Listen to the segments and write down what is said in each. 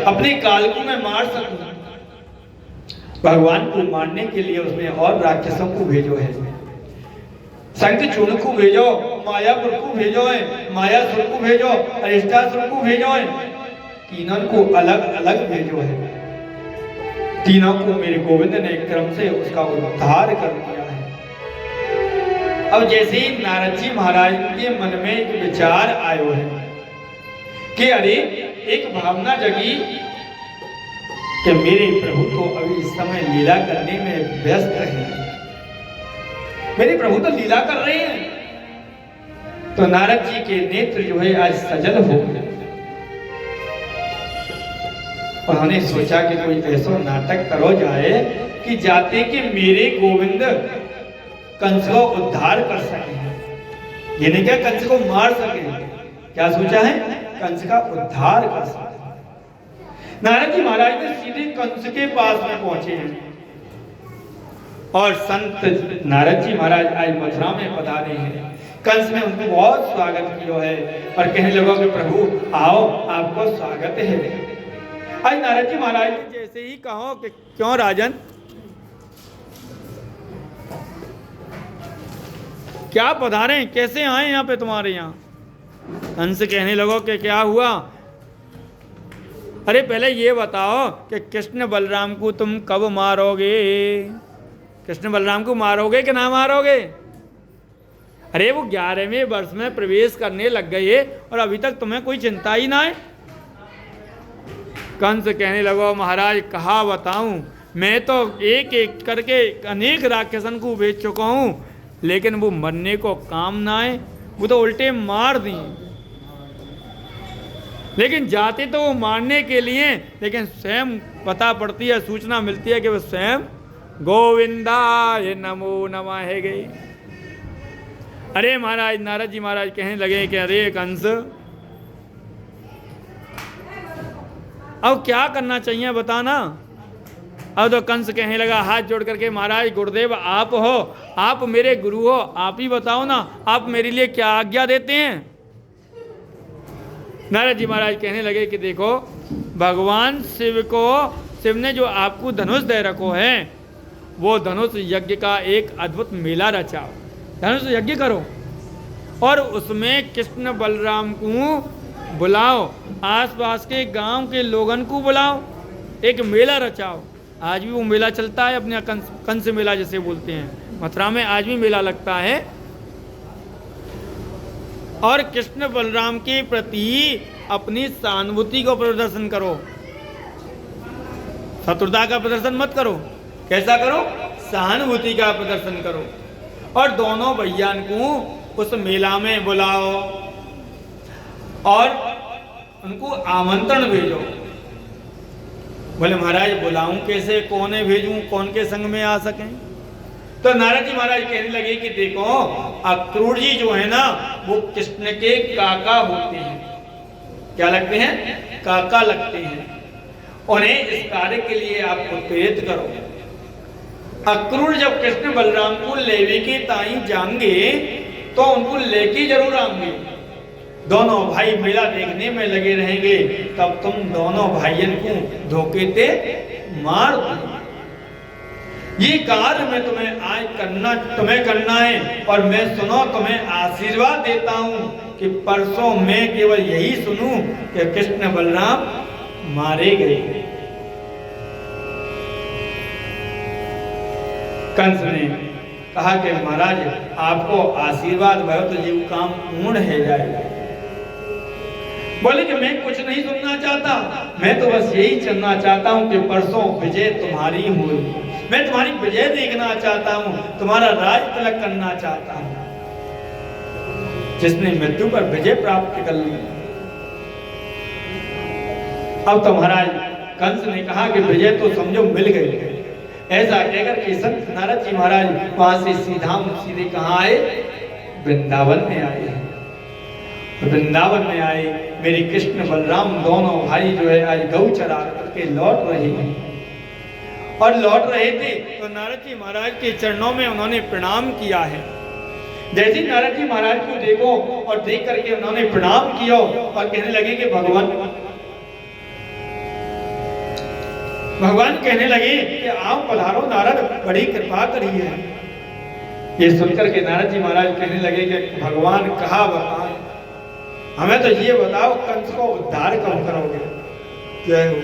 अपने काल को मैं मार सकूं। भगवान को मारने के लिए उसने और राक्षसों को भेजो है, शंखचूर्ण को भेजो, मायापुर को भेजो है, मायासुर को भेजो, अरिष्टासुर को भेजो है, तीनों को अलग अलग भेजो है। तीनों को मेरे गोविंद ने क्रम से उसका उद्धार कर दिया है। अब जैसे ही नारद जी महाराज के मन में एक विचार आयो है कि अरे एक भावना जगी कि मेरे प्रभु तो अभी इस समय लीला करने में व्यस्त हैं, मेरे प्रभु तो लीला कर रहे हैं। तो नारद जी के नेत्र जो है आज सजल हो गए। उन्होंने सोचा कि कोई ऐसा नाटक करो जाए कि जाते कि मेरे गोविंद कंस को उद्धार कर सके, ये नहीं क्या कंस को मार सके, क्या सोचा है कंस का उद्धार कर सके। नारद जी महाराज ने सीधे कंस के पास में पहुंचे हैं और संत नारद जी महाराज आज मथुरा में पधारे हैं। कंस ने उनको बहुत स्वागत किया है और कहने लगा कि प्रभु आओ, आपको स्वागत है। आज नारद जी महाराज ने जैसे ही कहो कि क्यों राजन, क्या पधारे, कैसे आए यहाँ पे तुम्हारे यहाँ। कंस कहने लगो कि क्या हुआ, अरे पहले ये बताओ कि कृष्ण बलराम को तुम कब मारोगे, कृष्ण बलराम को मारोगे कि ना मारोगे। अरे वो 11वें वर्ष में प्रवेश करने लग गए और अभी तक तुम्हें कोई चिंता ही ना है। कंस कहने लगो महाराज कहा बताऊं, मैं तो एक एक करके अनेक राक्षसन को भेज चुका हूँ, लेकिन वो मरने को काम ना आए, वो तो उल्टे मार दिए। लेकिन जाते तो वो मारने के लिए, लेकिन स्वयं पता पड़ती है, सूचना मिलती है कि वो स्वयं गोविंदाय नमो नमः है गए। अरे महाराज, नारद जी महाराज कहने लगे कि अरे कंस अब क्या करना चाहिए बताना। अब तो कंस कहने लगा हाथ जोड़ करके, महाराज गुरुदेव आप हो, आप मेरे गुरु हो, आप ही बताओ ना, आप मेरे लिए क्या आज्ञा देते हैं। नारद जी महाराज कहने लगे कि देखो भगवान शिव ने जो आपको धनुष दे रखो है, वो धनुष यज्ञ का एक अद्भुत मेला रचाओ, धनुष यज्ञ करो और उसमें कृष्ण बलराम को बुलाओ, आसपास के गांव के लोगन को बुलाओ, एक मेला रचाओ। आज भी वो मेला चलता है, अपने कंस मेला जैसे बोलते हैं, मथुरा में आज भी मेला लगता है। और कृष्ण बलराम के प्रति अपनी सहानुभूति को प्रदर्शन करो, शत्रुता का प्रदर्शन मत करो। कैसा करो, सहानुभूति का प्रदर्शन करो। और दोनों भैया को उस मेला में बुलाओ और उनको आमंत्रण भेजो। बोले महाराज बुलाऊं कैसे, कौन भेजूं, कौन के संग में आ सकें। तो नारद जी महाराज कहने लगे कि देखो अक्रूर जी जो है ना, वो कृष्ण के काका होते हैं। क्या लगते हैं, काका लगते हैं। उन्हें इस कार्य के लिए आप उत्प्रेरित करो। अक्रूर जब कृष्ण बलराम को लेवे के ताई जाएंगे तो उनको लेके जरूर आएंगे। दोनों भाई मेला देखने में लगे रहेंगे, तब तुम दोनों भाइयों को धोखे से मार दो। ये कार्य मैं तुम्हें आज करना है। और मैं सुनो तुम्हें आशीर्वाद देता हूं कि परसों मैं केवल यही सुनूं कि कृष्ण बलराम मारे गए। कंस ने कहा कि महाराज आपको आशीर्वाद भयो तो ये काम पूर्ण है जाएगा। बोले कि मैं कुछ नहीं सुनना चाहता, मैं तो बस यही सुनना चाहता हूं कि परसों विजय तुम्हारी हुई, मैं तुम्हारी विजय देखना चाहता हूं, तुम्हारा राज तिलक करना चाहता हूं। जिसने मृत्यु पर विजय प्राप्त कर ली। अब तो महाराज कंस ने कहा कि विजय तो समझो मिल गई। ऐसा कहकर के संत नारद जी महाराज वहां से सीधे कहाँ आए, वृंदावन में आए। वृंदावन में आए, मेरे कृष्ण बलराम दोनों भाई जो है आज गौ चरा करके लौट रहे हैं। और लौट रहे थे तो नारद जी महाराज के चरणों में उन्होंने प्रणाम किया है। जैसे नारद जी महाराज को देखो और देख करके उन्होंने प्रणाम किया और कहने लगे कि भगवान भगवान कहने लगे कि आप पधारो नारद, बड़ी कृपा करी है। ये सुनकर के नारद जी महाराज कहने लगे कि भगवान कहा बताएं, हमें तो ये बताओ कंस को उद्धार कब करोगे? जय हो।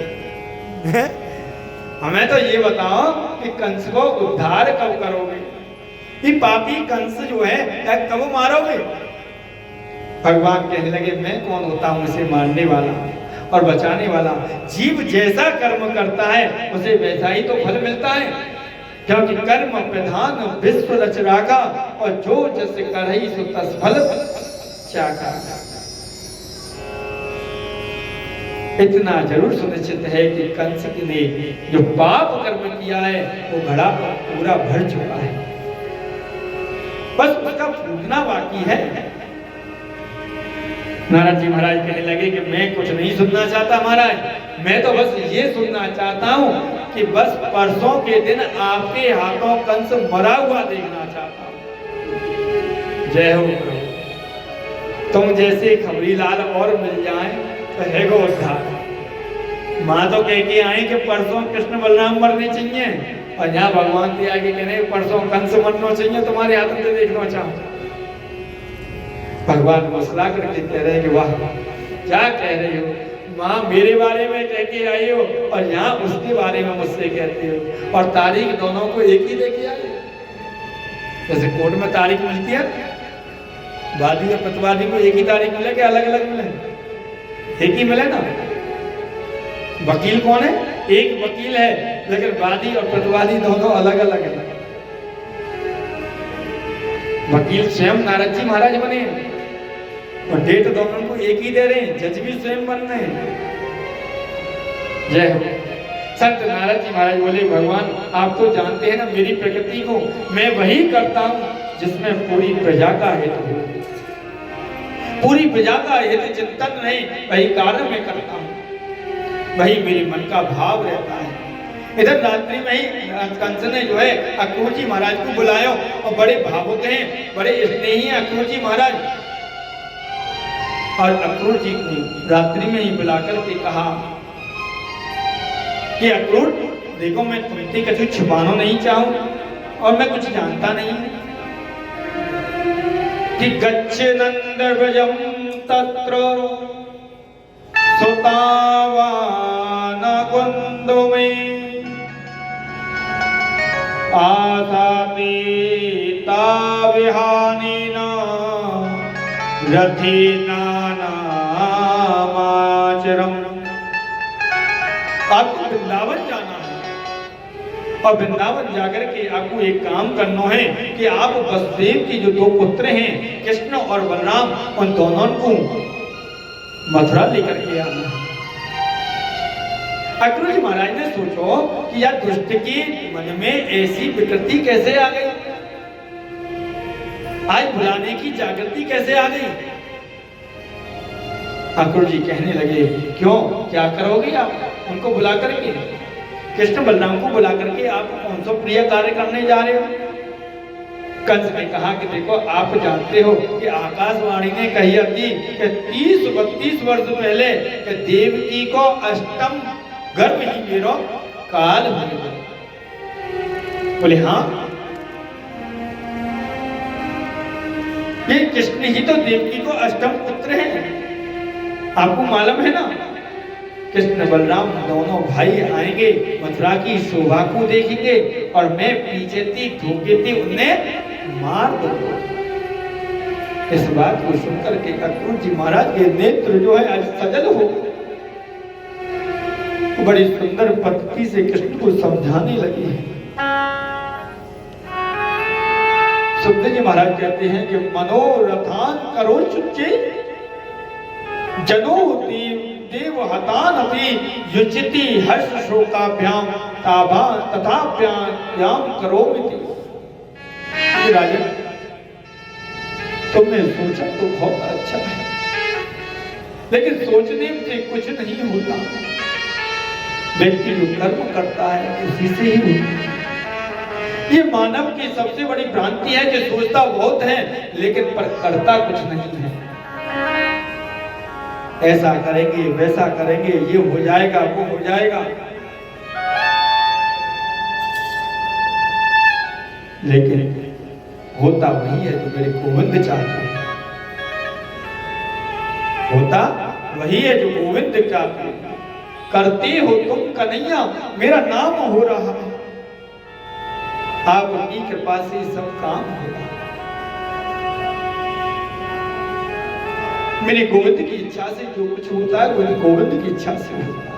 हमें तो ये बताओ कि कंस को उद्धार कब करोगे? ये पापी कंस जो है कब मारोगे? भगवान कहने लगे मैं कौन होता हूं इसे मारने वाला और बचाने वाला? जीव जैसा कर्म करता है उसे वैसा ही तो फल मिलता है, क्योंकि कर्म प्रधान विश्व रच राखा, और जो जस करहि सो तस फल चाखा। इतना जरूर सुनिश्चित है कि कंस ने जो पाप कर्म किया है वो घड़ा पूरा भर चुका है, बस उसका फूटना बाकी है। नारद जी महाराज कहने लगे कि मैं कुछ नहीं सुनना चाहता महाराज, मैं तो बस ये सुनना चाहता हूँ कि बस परसों के दिन आपके हाथों कंस मरा हुआ देखना चाहता हूँ। जय हो प्रभु। तुम जैसे खबरीलाल और मिल जाएं तो है गो उद्धार। माँ तो कह के आए कि परसों कृष्ण बलराम मरने चाहिए, और यहाँ भगवान के आगे कहने परसों कंस मरना चाहिए, तुम्हारे हाथों से देखना चाहूँ। भगवान मुस्कुरा करके कह रहे हैं कि वाह क्या कह रही हो माँ, मेरे बारे में कह के आई हो और यहाँ उसके बारे में मुझसे कहती हो, और तारीख दोनों को एक ही लेके आई। जैसे कोर्ट में तारीख मिलती है, वादी और प्रतिवादी को एक ही तारीख मिले कि अलग अलग मिले? एक ही मिले ना। वकील कौन है? एक वकील है, लेकिन वादी और प्रतिवादी दोनों अलग अलग है। वकील स्वयं नारद जी महाराज बने और डेट दोनों को एक ही दे रहे हैं, जज भी स्वयं बन रहे हैं। जय हो। संत नारद जी महाराज बोले भगवान आप तो जानते हैं ना मेरी प्रकृति को, मैं वही करता हूँ जिसमें पूरी प्रजा का हित हो, पूरी प्रजा का हित चिंतन रहे, वही कार्य मैं करता हूँ, वही मेरे मन का भाव रहता है। इधर रात्रि में ही कंस ने जो है अक्रूर जी महाराज को बुलाया, और बड़े भावुक हैं, बड़े स्नेही हैं अक्रूर जी महाराज, और अक्रूर जी को रात्रि में ही बुलाकर के कहा कि अक्रूर देखो मैं तुमसे कुछ छिपाना नहीं चाहूं और मैं कुछ जानता नहीं कि गच्छ नंद व्रजम तत्र सुतावान कुंदो में आसातीता विहानिना रथिना नामाचरम। आपको वृंदावन जाना है, और वृंदावन जाकर के आपको एक काम करना है कि आप वसुदेव की जो दो पुत्र हैं कृष्ण और बलराम, उन दोनों को मथुरा लेकर के आना है। अक्रूर जी महाराज ने सोचो कि यार दुष्ट के मन में ऐसी विकृति कैसे आ गई, आज बुलाने की जागृति कैसे आ गई। अक्रूर जी कहने लगे क्यों, क्या करोगे आप उनको बुला करके? कृष्ण बलराम को बुला करके आप कौन सा प्रिय कार्य करने जा रहे हो? कंस ने कहा कि देखो आप जानते हो कि आकाशवाणी ने कही थी कि 30-32 वर्ष पहले कि देवकी को अष्टम गर्भ ही मेरो काल हो। बोले हाँ, ये कृष्ण ही तो देवकी को अष्टम पुत्र हैं, आपको मालूम है ना। कृष्ण बलराम दोनों भाई आएंगे, मथुरा की शोभा को देखेंगे, और मैं पीछे थी धोखे थी उन्हें मार दूंगा। इस बात को सुनकर के अक्रूर जी महाराज के नेत्र जो है आज सजल हो, बड़ी सुंदर पद्धति से कृष्ण को समझाने लगी है। सुखदेव जी महाराज कहते हैं कि मनोरथान करो चुच्चे जनो देव हतान अपि युचिति हर्ष शोकाभ्याम ताभा तथाभ्याम करोमिति। राजन तुमने सोचा तो बहुत अच्छा है, लेकिन सोचने से कुछ नहीं होता। व्यक्ति जो कर्म करता है उसी से ही होता है। ये मानव की सबसे बड़ी भ्रांति है कि सोचता बहुत है लेकिन पर करता कुछ नहीं है। ऐसा करेंगे वैसा करेंगे, ये हो जाएगा वो हो जाएगा, लेकिन होता वही है जो मेरे गोविंद चाहते हैं, होता वही है जो गोविंद चाहते हैं। करते हो तुम कन्हैया मेरा नाम हो रहा है, आपकी कृपा से सब काम हो रहा है। मेरे गोविंद की इच्छा से जो कुछ होता है वो गोविंद की इच्छा से होता है।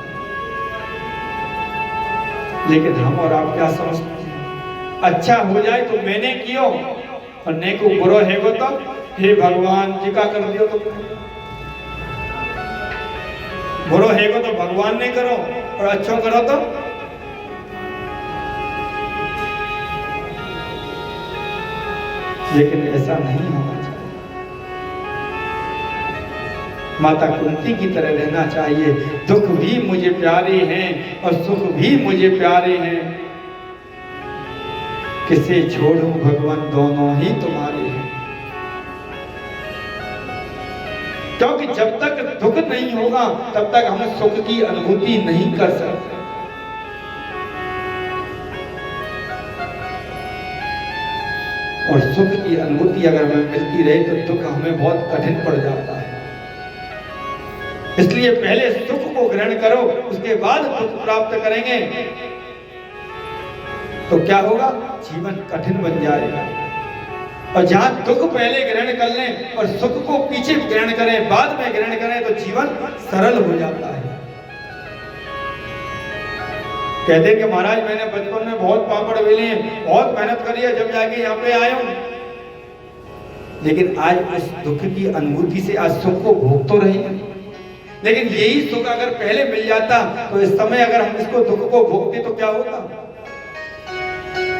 लेकिन हम और आप क्या समझते हैं, अच्छा हो जाए तो मैंने कियो और ने को बुरो है वो तो हे भगवान जी का कर दियो, तो बुरो है वो तो भगवान ने करो और अच्छो करो तो लेकिन ऐसा नहीं होना चाहिए। माता कुंती की तरह रहना चाहिए, दुख भी मुझे प्यारे हैं और सुख भी मुझे प्यारे हैं, किसे छोड़ूं भगवान दोनों ही तुम्हारे हैं। क्योंकि जब तक दुख नहीं होगा तब तक हम सुख की अनुभूति नहीं कर सकते। और सुख की अनुभूति अगर हमें मिलती रहे तो दुख हमें बहुत कठिन पड़ जाता है। इसलिए पहले सुख को ग्रहण करो, उसके बाद दुख प्राप्त करेंगे तो क्या होगा, जीवन कठिन बन जाएगा। और जहां दुख पहले ग्रहण कर लें और सुख को पीछे ग्रहण करें, बाद में ग्रहण करें तो जीवन सरल हो जाता है। कहते हैं कि महाराज मैंने बचपन में बहुत पापड़ बेले हैं, बहुत मेहनत करी है, जब जाके यहाँ पे आया हूं, लेकिन आज उस दुख की अनुभूति से आज सुख को भोग तो रहे हैं। लेकिन यही सुख अगर पहले मिल जाता तो इस समय अगर हम इसको दुख को भोगते तो क्या होता,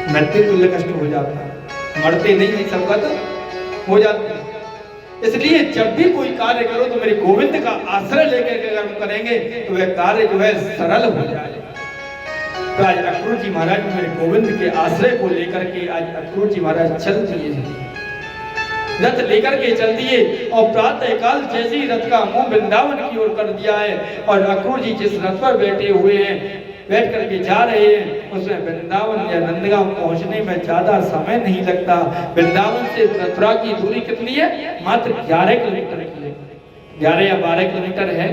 मृत्यु तुल्य कष्ट हो जाता, मरते नहीं सबका तो हो जाता। इसलिए जब भी कोई कार्य करो तो मेरे गोविंद का आश्रय लेकर के अगर हम करेंगे तो वह कार्य जो है सरल हो जाएगा। तो आज अक्रूर जी महाराज मेरे गोविंद के आश्रय को लेकर के आज अक्रूर जी महाराज चल दिए, रथ लेकर के चल दिए और प्रातः काल जैसे ही रथ का मुंह वृंदावन की ओर कर दिया है और अक्रूर जी जिस रथ पर बैठे हुए हैं, बैठ करके जा रहे हैं, उसमें वृंदावन या नंदगांव पहुंचने में ज्यादा समय नहीं लगता। वृंदावन से मथुरा की दूरी कितनी है, मात्र 11 किलोमीटर की है, 11 या 12 किलोमीटर है।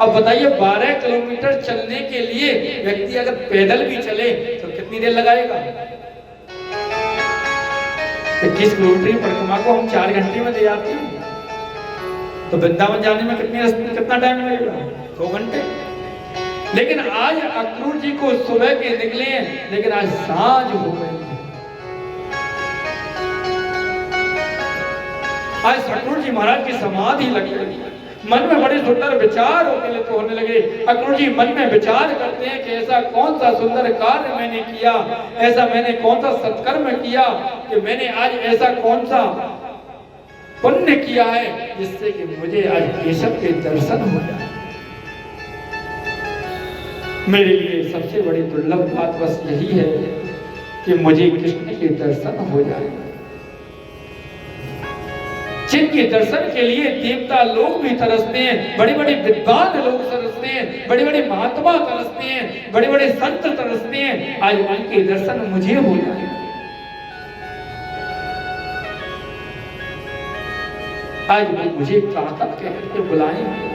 अब बताइए 12 किलोमीटर चलने के लिए व्यक्ति अगर पैदल भी चले तो कितनी देर लगाएगा। 21 किलोमीटर परिक्रमा को हम 4 घंटे में ले जाते हैं, तो वृंदावन जाने में कितना टाइम लगेगा, 2 घंटे। लेकिन आज अक्रूर जी को सुबह के निकले लेकिन आज सांझ हो गई। आज अक्रूर जी महाराज की समाधि लग गई, मन में बड़े सुंदर विचार होने लगे। अक्रूर जी मन में विचार करते हैं कि ऐसा कौन सा सुंदर कार्य मैंने किया, ऐसा मैंने कौन सा सत्कर्म किया कि मैंने आज ऐसा कौन सा पुण्य किया है जिससे कि मुझे आज केशव के दर्शन हो जाए। मेरे लिए सबसे बड़ी दुर्लभ बात बस यही है कि मुझे कृष्ण के दर्शन हो जाए, जिनके दर्शन के लिए देवता लोग भी तरसते हैं, बड़े बड़े विद्वान लोग तरसते हैं, बड़े बड़े महात्मा तरसते हैं, बड़े बड़े संत तरसते हैं, आज उनके दर्शन मुझे हो जाए। आज वो मुझे काका कह के बुलाएंगे,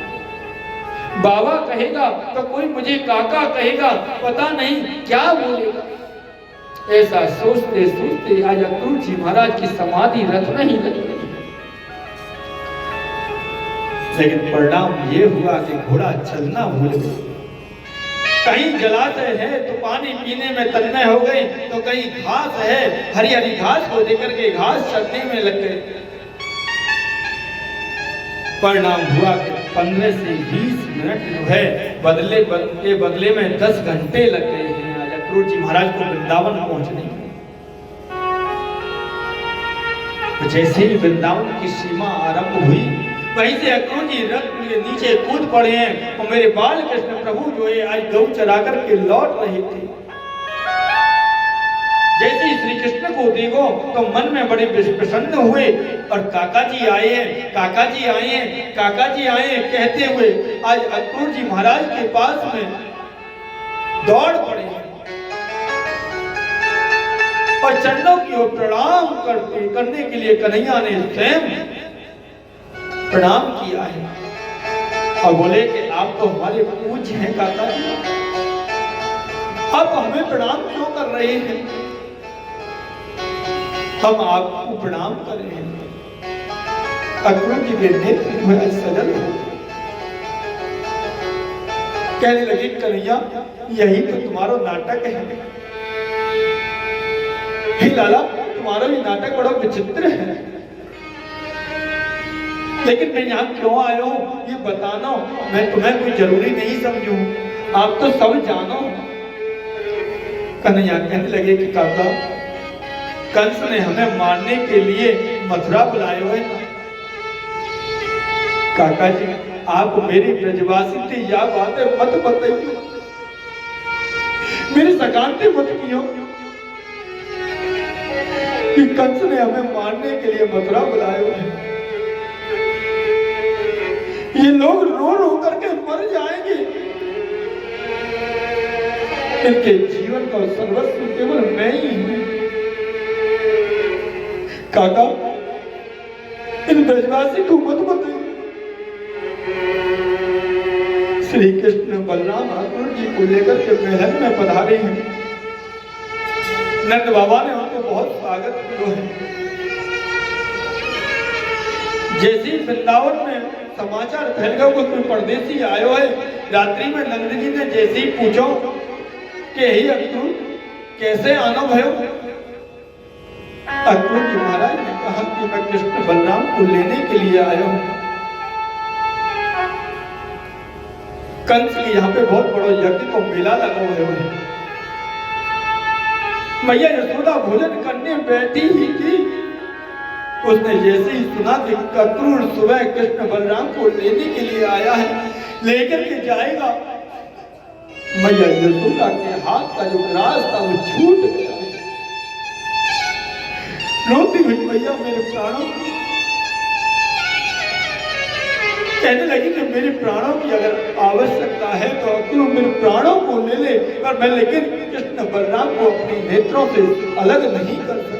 बाबा कहेगा तो कोई मुझे काका कहेगा, पता नहीं क्या बोलेगा। ऐसा सोचते सोचते आज अक्रूर जी महाराज की समाधि रथ में ही लगी। लेकिन परिणाम ये हुआ कि घोड़ा चलना भूल गया। कहीं जलाशय है तो पानी पीने में तन्मय हो गई, तो कहीं घास है, हरी हरी घास को देख करके घास चलने में लग गए। परिणाम हुआ कि 15 से 20 मिनट जो है बदले में 10 घंटे लग गए हैं आज अक्रूर जी महाराज को वृंदावन पहुंचने में। तो जैसे ही वृंदावन की सीमा आरंभ हुई, वहीं से अक्रूर जी रथ के नीचे कूद पड़े हैं और मेरे बाल कृष्ण प्रभु जो है आज गौ चरा करके लौट रहे थे। जैसे ही श्री कृष्ण को देखो तो मन में बड़े प्रसन्न हुए और काका जी आए हैं, काका जी आए हैं, काका जी आए हैं कहते हुए आज अक्रूर जी महाराज के पास में दौड़ पड़े और चरणों की ओर प्रणाम करने के लिए कन्हैया ने स्वयं प्रणाम किया है और बोले कि आप तो हमारे पूज्य हैं काका जी, आप हमें प्रणाम क्यों कर रहे हैं? हम आपको प्रणाम कर रहे हैं। अक्रूर जी के नेत्र में सजल हो कहने लगे कन्हैया यही तो तुम्हारा नाटक है। हे लाला तुम्हारा ये नाटक बड़ा विचित्र है, लेकिन मैं यहाँ क्यों आया हूँ ये बताना मैं तुम्हें कोई जरूरी नहीं समझूं, आप तो सब जानो। कन्हैया कहने लगे कि काका कंस ने हमें मारने के लिए मथुरा बुलाए हुए था। काका जी आप मेरी ब्रजवासी थी या बातें मत बताइए, मेरी सकांति मत कियो कि कंस ने हमें मारने के लिए मथुरा बुलाए हुए हैं। ये लोग रो रो करके मर जाएंगे, इनके जीवन का सर्वस्व केवल मैं ही हूं। काका इन ब्रजवासी को मत बताइए। श्री कृष्ण बलराम अक्रूर जी को लेकर के महल में पधारे हैं। नंद बाबा ने उनको बहुत स्वागत किया है। जैसे वृंदावन में समाचार फैल गया को कोई परदेसी आयो है, रात्रि में नंद जी ने जैसे ही पूछो कि हे अक्रूर कैसे आना भयो, अक्रूर जी महाराज ने कहा कि मैं कृष्ण बलराम को लेने के लिए आया हूं। कंस के यहाँ पे बहुत बड़ा यज्ञ को मेला लगा हुआ है। मैया यशोदा भोजन करने बैठी ही थी, उसने जैसे ही सुना कि अक्रूर सुबह कृष्ण बलराम को लेने के लिए आया है, लेकर के जाएगा, मैया यशोदा के हाथ का जो ग्रास था वो छूट गया। रोती हुई मैया मेरे प्राणों कहने लगी कि मेरे प्राणों की अगर आवश्यकता है तो अक्रूर मेरे प्राणों को ले ले, पर मैं लेकिन कृष्ण बलराम को अपने नेत्रों से अलग नहीं कर सकता।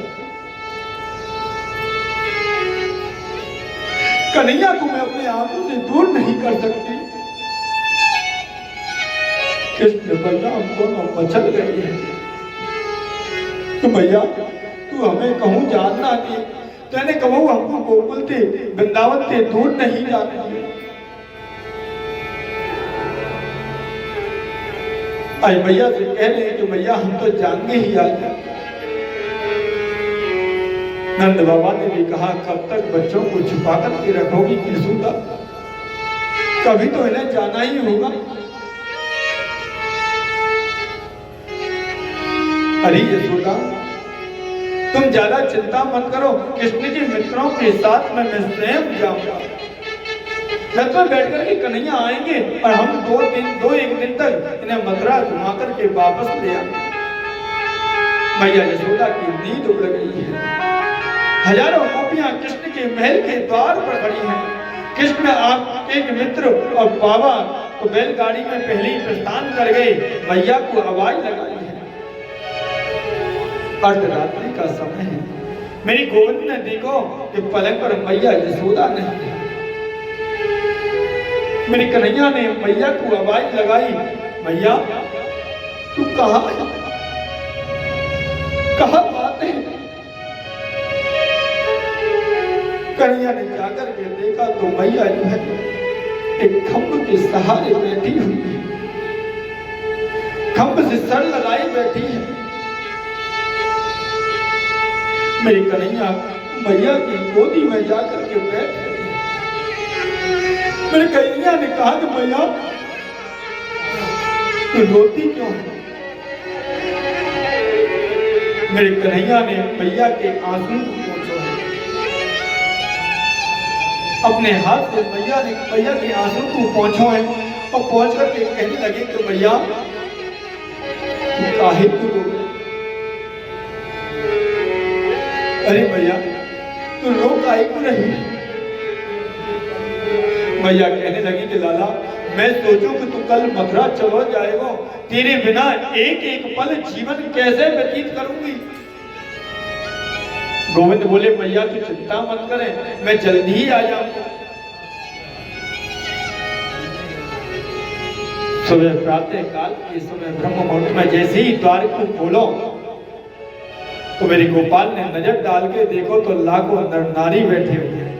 कन्हैया को मैं अपने आंखों से दूर नहीं कर सकती। कृष्ण बलराम दोनों मचल गए हैं। तो भैया तू हमें कहूं जानना कि तेने कहूं हमको गोकुल थे वृंदावन थे दूर नहीं जाने दिए। आई भैया से कह रहे कि भैया हम तो जानने ही आते। नंद बाबा ने भी कहा कब तक बच्चों को छुपा करके रखोगी यशोदा, कभी तो इन्हें जाना ही होगा। अरे यशोदा तुम ज्यादा चिंता मत करो, कृष्ण के मित्रों के साथ मैं स्वयं जाऊंगा। रथ में बैठ कर के कन्हैया आएंगे और हम दो एक दिन तक इन्हें मथुरा घुमा करके वापस ले आएंगे। मैया यशोदा की नींद उड़ गई है। हजारों गोपियां कृष्ण के महल के द्वार पर खड़ी हैं। कृष्ण आप एक मित्र और बाबा तो बैलगाड़ी में पहले ही प्रस्थान कर गए। मैया को आवाज लगाई है। अर्धरात्रि का समय है। मेरी गोविंद ने देखो कि पलंग पर मैया यशोदा नहीं है। मेरी कन्हैया ने मैया को आवाज लगाई, मैया तू कहाँ है, कहाँ बात है? कन्हैया ने जाकर के देखा तो मैया जो है एक खंभ के सहारे बैठी हुई है, खंभ से सर लगाई बैठी है। मेरी कन्हैया मैया की गोदी में जाकर के बैठ गई। मेरी कन्हैया ने कहा कि मैया तू रोती क्यों है? मेरी कन्हैया ने मैया के आंसू को पोंछा है। अपने हाथ से मैया के आंसू को पोंछा है और पोंछ करके कहने लगे कि मैया काहे तू रो? अरे भैया तू रो काहे क्यों रही? मैया कहने लगी कि लाला मैं सोचूं कि तू कल मथुरा चलो जाएगा, तेरे बिना एक एक पल जीवन कैसे व्यतीत करूंगी। गोविंद बोले भैया तू चिंता मत करें, मैं जल्दी ही आ जाऊंगा। सुबह प्रातः काल के समय ब्रह्म मुहूर्त में जैसे ही द्वार को खोलो तो मेरे गोपाल ने नजर डाल के देखो तो लाखों नर नारी बैठे हुए हैं।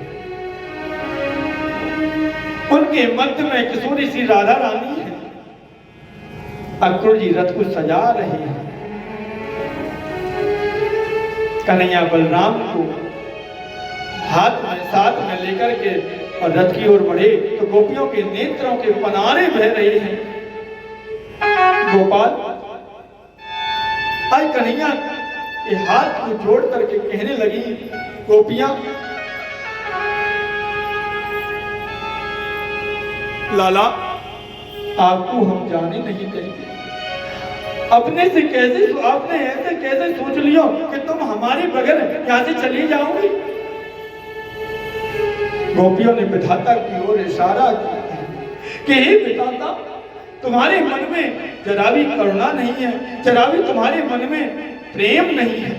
उनके मध्य में किशोरी सी राधा रानी है। अक्रूर जी रथ को सजा रहे हैं। कन्हैया बलराम को हाथ में साथ में लेकर के और रथ की ओर बढ़े तो गोपियों के नेत्रों के पनारे बह रहे हैं। गोपाल आई कन्हैया के हाथ को जोड़ करके कहने लगी, गोपियां लाला आपको हम जाने नहीं देंगे। अपने से कैसे आपने ऐसे कैसे सोच लियो कि तुम हमारे बगैर यहां से चली जाओगी। गोपियों ने विधाता की ओर इशारा किया कि हे विधाता तुम्हारे मन में जरा भी करुणा नहीं है, जरा भी तुम्हारे मन में प्रेम नहीं है।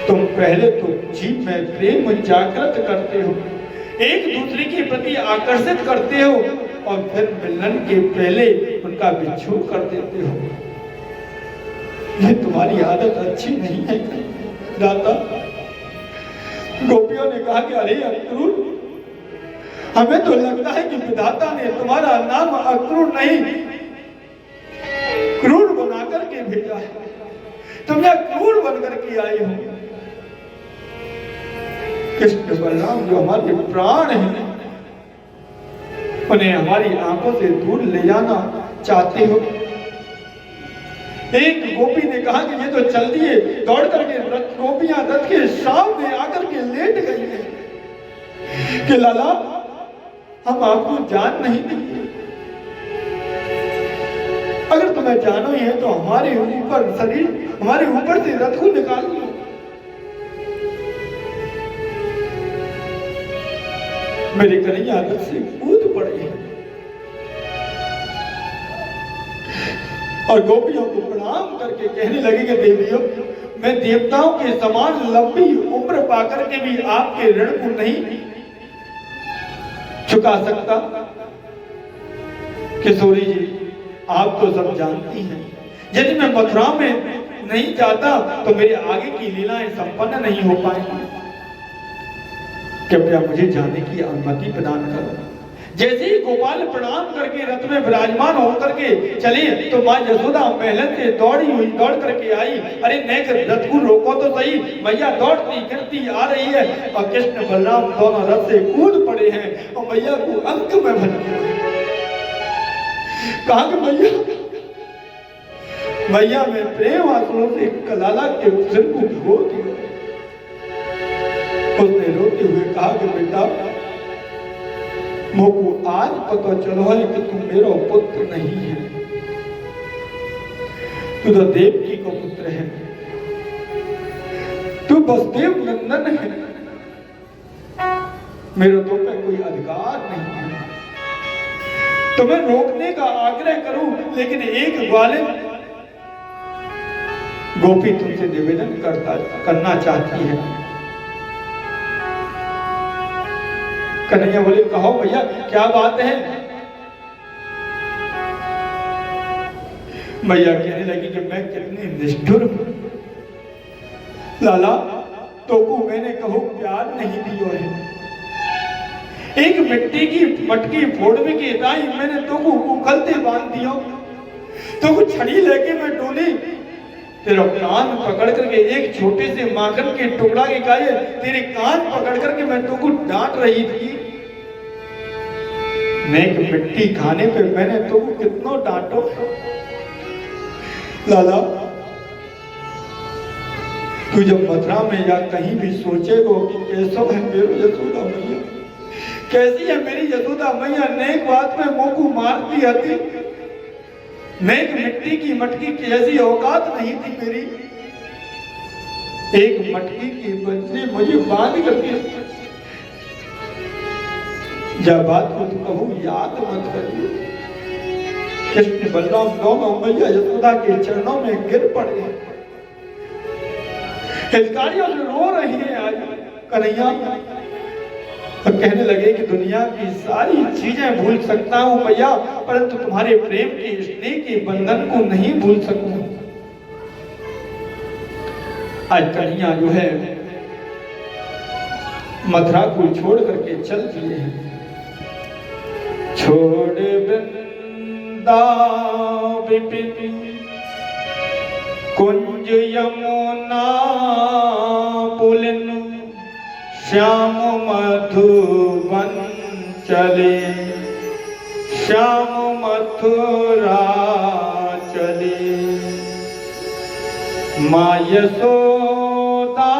तुम पहले तो जीव में प्रेम जागृत करते हो, एक दूसरे के प्रति आकर्षित करते हो और फिर मिलन के पहले उनका विच्छेद कर देते हो। ये तुम्हारी आदत अच्छी नहीं है दाता। गोपियों ने कहा कि अरे अक्रूर, हमें तो लगता है कि विधाता ने तुम्हारा नाम अक्रूर नहीं क्रूर बना करके भेजा है। तुम यह क्रूर बनकर के आए हो। कृष्ण बलराम जो हमारे प्राण हैं उन्हें हमारी आंखों से दूर ले जाना चाहते हो। एक गोपी ने कहा कि ये तो चल दिए दौड़ करके गोपियां रथ के सामने आकर के लेट गई है कि लाला हम आपको जान नहीं देंगे। अगर तुम्हें जानो ही है तो हमारे ऊपर शरीर हमारे ऊपर से रथ को निकाल लो। मेरे कन्हैया रथ से कूद पड़े और गोपियों को प्रणाम करके कहने लगे कि देवियों, मैं देवताओं के समान लंबी उम्र पाकर के भी आपके ऋण को नहीं चुका सकता। किशोरी जी आप तो सब जानती हैं, यदि मैं मथुरा में नहीं जाता तो मेरे आगे की लीलाएं संपन्न नहीं हो पाएंगी। कृपया मुझे जाने की अनुमति प्रदान करो। जैसे ही गोपाल प्रणाम करके रथ में विराजमान होकर के चले तो मां यशोदा महलन से दौड़ करके आई। अरे नेक रथ को रोको तो सही, मैया दौड़ती गिरती आ रही है और कृष्ण बलराम दोनों रथ से कूद पड़े हैं और मैया को अंक में भर दिया। कहा कि मैया में प्रेम आंसुओं से कलाला के सिर को भिगो दिया। उसने रोते हुए कहा कि बेटा मोको आज पता चलो है कि तुम मेरा पुत्र नहीं है, तू तो देवकी का पुत्र है, तू वसुदेव नंदन है। मेरा तो पे कोई अधिकार नहीं है। तुम्हें रोकने का आग्रह करूं लेकिन एक ग्वालिन गोपी तुमसे निवेदन करना चाहती है। कन्हैया बोले कहो भैया क्या बात है। भैया कहने लगी कि मैं कितनी निष्ठुर हूं लाला, तो को मैंने कहो प्यार नहीं दियो है। एक मिट्टी की मटकी फोड़ने के दाई मैंने तो को उखलते बांध दियो, तो को छड़ी लेके मैं डोली तेरा कान पकड़ करके एक छोटे से माखन के टुकड़ा के काये तेरे कान पकड़ करके मैं तो को डांट रही थी। नेक मिट्टी खाने पे मैंने तो को कितना डांटो लाला। तू जब मथुरा में या कहीं भी सोचेगो कि कैसा है मेरी यशोदा मैया, कैसी है मेरी यशोदा मैया, नेक बात में मुंह को मारती आती, नेक मिट्टी की मटकी की ऐसी औकात नहीं थी मेरी। एक मटकी की बंजरी मुझे बांध करके जब बात को तो कहूं याद मत करिए। कृष्ण बलराम दोनों मैया यशोदा के चरणों में गिर पड़े हिचकारियों से रो रही है आज कन्हैया, और कहने लगे कि दुनिया की सारी चीजें भूल सकता हूं भैया, परंतु तुम्हारे प्रेम के स्नेह के बंधन को नहीं भूल सकूं। आज कन्हैया जो है मथुरा को छोड़ करके चल दिए हैं। छोड़ वृंदा विपिन कुंज यमुना पुलिन श्याम मधुबन चले, श्याम मथुरा चले। माँ यशोदा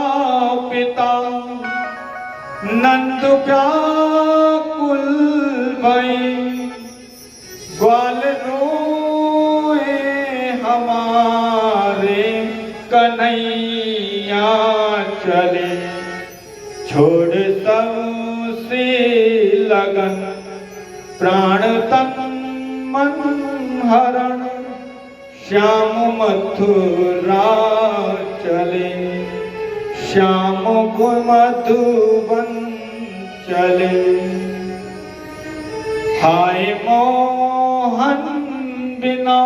पिता नंद व्याकुल भई, ग्वाल रोए हमारे कन्हैया चले। छोड़ सबसे लगन प्राण तन मन हरण, श्याम मथुरा चले, श्याम मधुबन चले। हाय मोहन बिना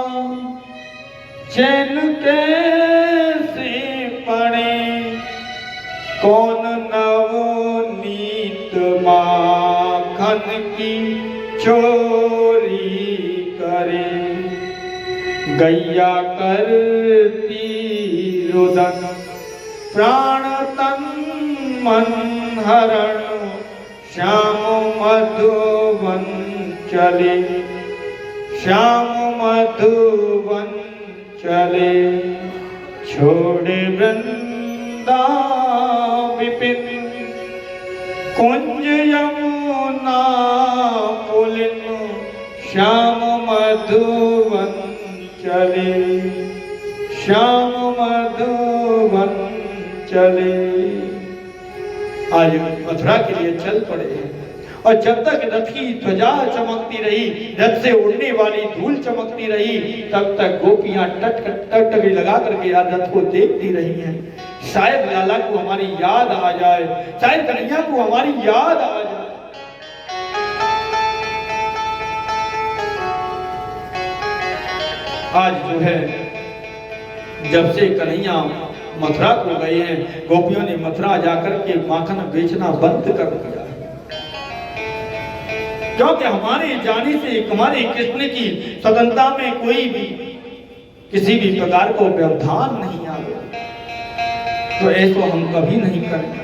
चैन कैसे पड़े, कौन नवनीत माखन की चोरी करे। गैया करती रुदन प्राण तन मन हरण, श्याम मधुबन चले, श्याम मधुबन चले। छोड़ वृंदा विपिन कुंज यमुना पुलिन, श्याम मधुबन चले, श्याम मधुबन चले। आज मथुरा के लिए चल पड़े हैं, और जब तक रथ की ध्वजा चमकती रही, रथ से उड़ने वाली धूल चमकती रही, तब तक गोपियां टटकरी लगा करके रथ को देखती रही हैं। शायद लाला को हमारी याद आ जाए, शायद कन्हैया को हमारी याद आ जाए। आज जो है जब से कन्हैया मथुरा को गए हैं, गोपियों ने मथुरा जाकर के माखन बेचना बंद कर दिया, क्योंकि हमारे जाने से हमारे कृष्ण की स्वतंत्रता में कोई भी किसी भी प्रकार को व्यवधान नहीं आ गया, तो ऐसा हम कभी नहीं करेंगे।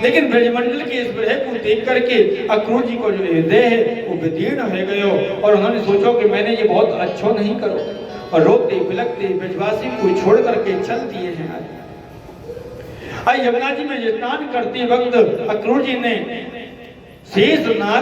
लेकिन ब्रजमंडल के इस विरह को देख करके अक्रूर जी को जो हृदय है वो विदीर्ण हो गए, और उन्होंने सोचो कि मैंने ये बहुत अच्छा नहीं करो, और रोते बिलखते ब्रजवासी को छोड़ करके चल दिए हैं। आज यमुना जी में स्नान करते वक्त अक्रूर जी ने शेष नाग